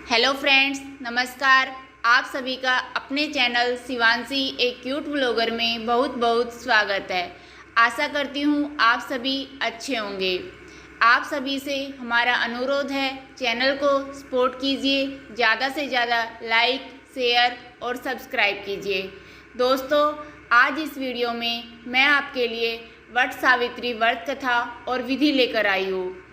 Hello friends, नमस्कार। आप सभी का अपने चैनल शिवांशी एक क्यूट ब्लॉगर में बहुत बहुत स्वागत है। आशा करती हूँ आप सभी अच्छे होंगे। आप सभी से हमारा अनुरोध है, चैनल को सपोर्ट कीजिए, ज़्यादा से ज़्यादा लाइक, शेयर और सब्सक्राइब कीजिए। दोस्तों, आज इस वीडियो में मैं आपके लिए वट सावित्री व्रत कथा और विधि लेकर आई हूँ।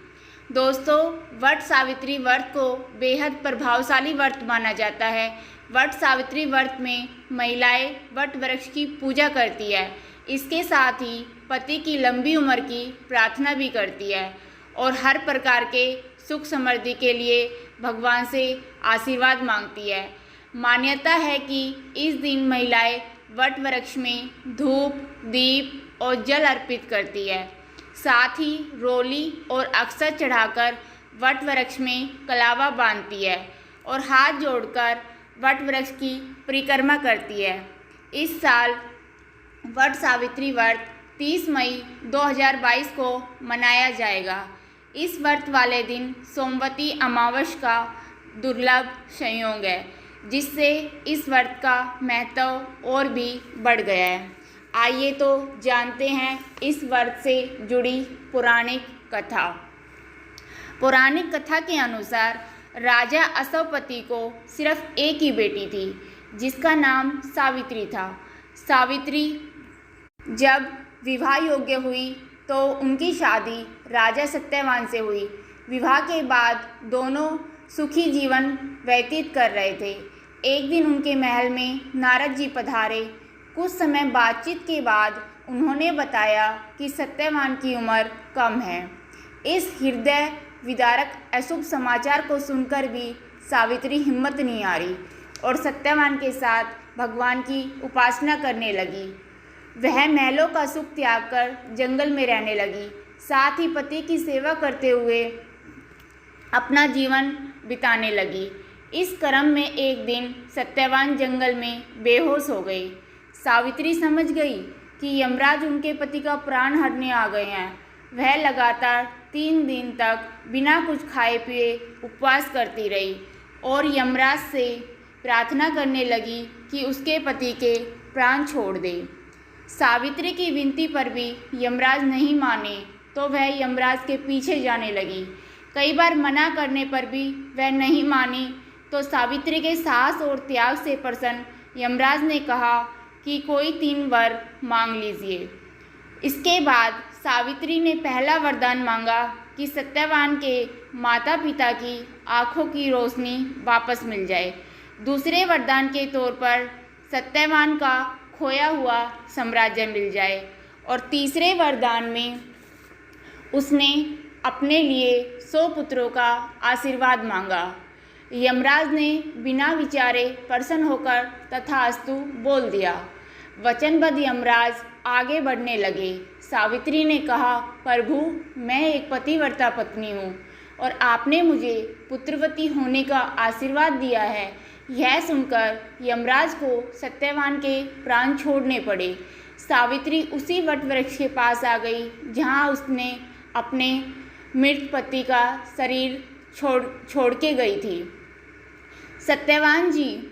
दोस्तों, वट सावित्री व्रत को बेहद प्रभावशाली व्रत माना जाता है। वट सावित्री व्रत में महिलाएं वट वृक्ष की पूजा करती है। इसके साथ ही पति की लंबी उम्र की प्रार्थना भी करती है और हर प्रकार के सुख समृद्धि के लिए भगवान से आशीर्वाद मांगती है। मान्यता है कि इस दिन महिलाएं वट वृक्ष में धूप, दीप और जल अर्पित करती है। साथ ही रोली और अक्षत चढ़ाकर वट वृक्ष में कलावा बांधती है और हाथ जोड़कर वट वृक्ष की परिक्रमा करती है। इस साल वट सावित्री व्रत 30 मई 2022 को मनाया जाएगा। इस व्रत वाले दिन सोमवती अमावस्या का दुर्लभ संयोग है, जिससे इस व्रत का महत्व और भी बढ़ गया है। आइए तो जानते हैं इस व्रत से जुड़ी पौराणिक कथा। पौराणिक कथा के अनुसार राजा अश्वपति को सिर्फ एक ही बेटी थी, जिसका नाम सावित्री था। सावित्री जब विवाह योग्य हुई तो उनकी शादी राजा सत्यवान से हुई। विवाह के बाद दोनों सुखी जीवन व्यतीत कर रहे थे। एक दिन उनके महल में नारद जी पधारे। कुछ समय बातचीत के बाद उन्होंने बताया कि सत्यवान की उम्र कम है। इस हृदय विदारक अशुभ समाचार को सुनकर भी सावित्री हिम्मत नहीं हारी और सत्यवान के साथ भगवान की उपासना करने लगी। वह महलों का सुख त्याग कर जंगल में रहने लगी। साथ ही पति की सेवा करते हुए अपना जीवन बिताने लगी। इस क्रम में एक दिन सत्यवान जंगल में बेहोश हो गई। सावित्री समझ गई कि यमराज उनके पति का प्राण हरने आ गए हैं। वह लगातार 3 दिन तक बिना कुछ खाए पिए उपवास करती रही और यमराज से प्रार्थना करने लगी कि उसके पति के प्राण छोड़ दे। सावित्री की विनती पर भी यमराज नहीं माने तो वह यमराज के पीछे जाने लगी। कई बार मना करने पर भी वह नहीं मानी तो सावित्री के साहस और त्याग से प्रसन्न यमराज ने कहा कि कोई 3 वर मांग लीजिए। इसके बाद सावित्री ने पहला वरदान मांगा कि सत्यवान के माता पिता की आंखों की रोशनी वापस मिल जाए। दूसरे वरदान के तौर पर सत्यवान का खोया हुआ साम्राज्य मिल जाए और तीसरे वरदान में उसने अपने लिए 100 पुत्रों का आशीर्वाद मांगा। यमराज ने बिना विचारे प्रसन्न होकर तथास्तु बोल दिया। वचनबद्ध यमराज आगे बढ़ने लगे। सावित्री ने कहा, प्रभु, मैं एक पतिव्रता पत्नी हूँ और आपने मुझे पुत्रवती होने का आशीर्वाद दिया है। यह सुनकर यमराज को सत्यवान के प्राण छोड़ने पड़े। सावित्री उसी वट वृक्ष के पास आ गई जहाँ उसने अपने मृत पति का शरीर छोड़ के गई थी। सत्यवान जी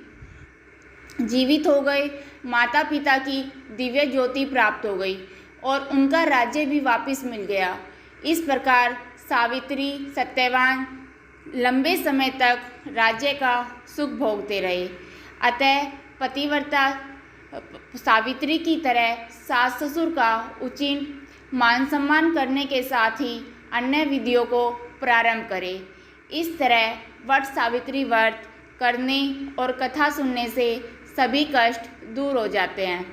जीवित हो गए। माता पिता की दिव्य ज्योति प्राप्त हो गई और उनका राज्य भी वापस मिल गया। इस प्रकार सावित्री सत्यवान लंबे समय तक राज्य का सुख भोगते रहे। अतः पतिव्रता सावित्री की तरह सास ससुर का उचित मान सम्मान करने के साथ ही अन्य विधियों को प्रारंभ करें। इस तरह वट सावित्री व्रत करने और कथा सुनने से सभी कष्ट दूर हो जाते हैं।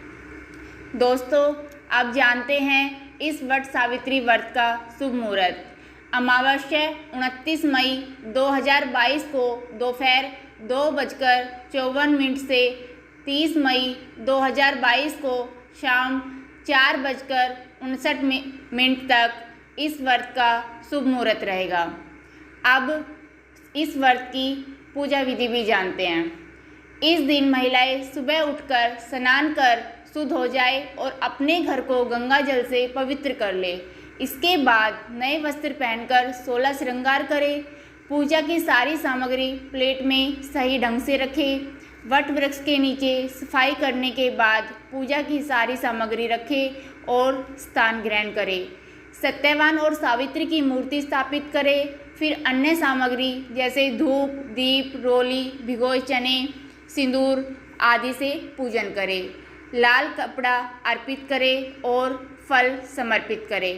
दोस्तों, आप जानते हैं इस वट सावित्री व्रत का शुभ मुहूर्त। अमावस्या 29 मई 2022 को दोपहर 2:54 से 30 मई 2022 को शाम 4:59 तक इस व्रत का शुभ मुहूर्त रहेगा। अब इस व्रत की पूजा विधि भी जानते हैं। इस दिन महिलाएं सुबह उठकर स्नान कर शुद्ध हो जाए और अपने घर को गंगा जल से पवित्र कर ले। इसके बाद नए वस्त्र पहनकर 16 श्रृंगार करें। पूजा की सारी सामग्री प्लेट में सही ढंग से रखें। वट वृक्ष के नीचे सफाई करने के बाद पूजा की सारी सामग्री रखें और स्थान ग्रहण करें। सत्यवान और सावित्री की मूर्ति स्थापित करें। फिर अन्य सामग्री जैसे धूप, दीप, रोली, भिगोए चने, सिंदूर आदि से पूजन करें। लाल कपड़ा अर्पित करें और फल समर्पित करें।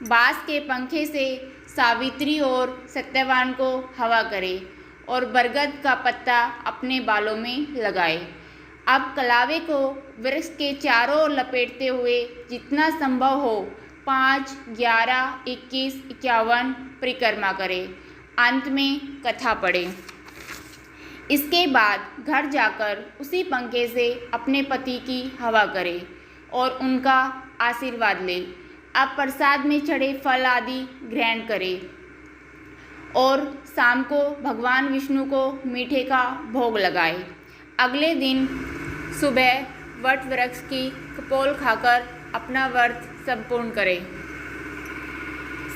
बांस के पंखे से सावित्री और सत्यवान को हवा करें और बरगद का पत्ता अपने बालों में लगाएं। अब कलावे को वृक्ष के चारों ओर लपेटते हुए जितना संभव हो 5, 11, 21, 51 परिक्रमा करें। अंत में कथा पढ़ें। इसके बाद घर जाकर उसी पंखे से अपने पति की हवा करें और उनका आशीर्वाद लें। अब प्रसाद में चढ़े फल आदि ग्रहण करें और शाम को भगवान विष्णु को मीठे का भोग लगाएं। अगले दिन सुबह वट वृक्ष की कपोल खाकर अपना व्रत संपूर्ण करें।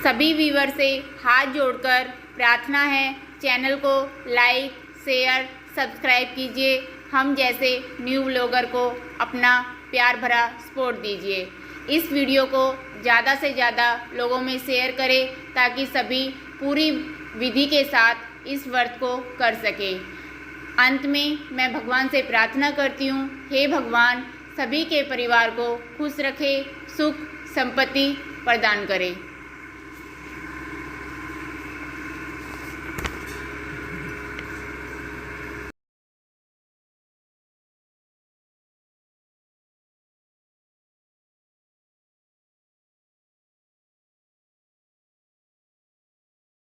सभी व्यूअर से हाथ जोड़कर प्रार्थना है, चैनल को लाइक, शेयर, सब्सक्राइब कीजिए। हम जैसे न्यू व्लॉगर को अपना प्यार भरा सपोर्ट दीजिए। इस वीडियो को ज़्यादा से ज़्यादा लोगों में शेयर करें ताकि सभी पूरी विधि के साथ इस व्रत को कर सकें। अंत में मैं भगवान से प्रार्थना करती हूँ, हे भगवान सभी के परिवार को खुश रखें, सुख संपत्ति प्रदान करें।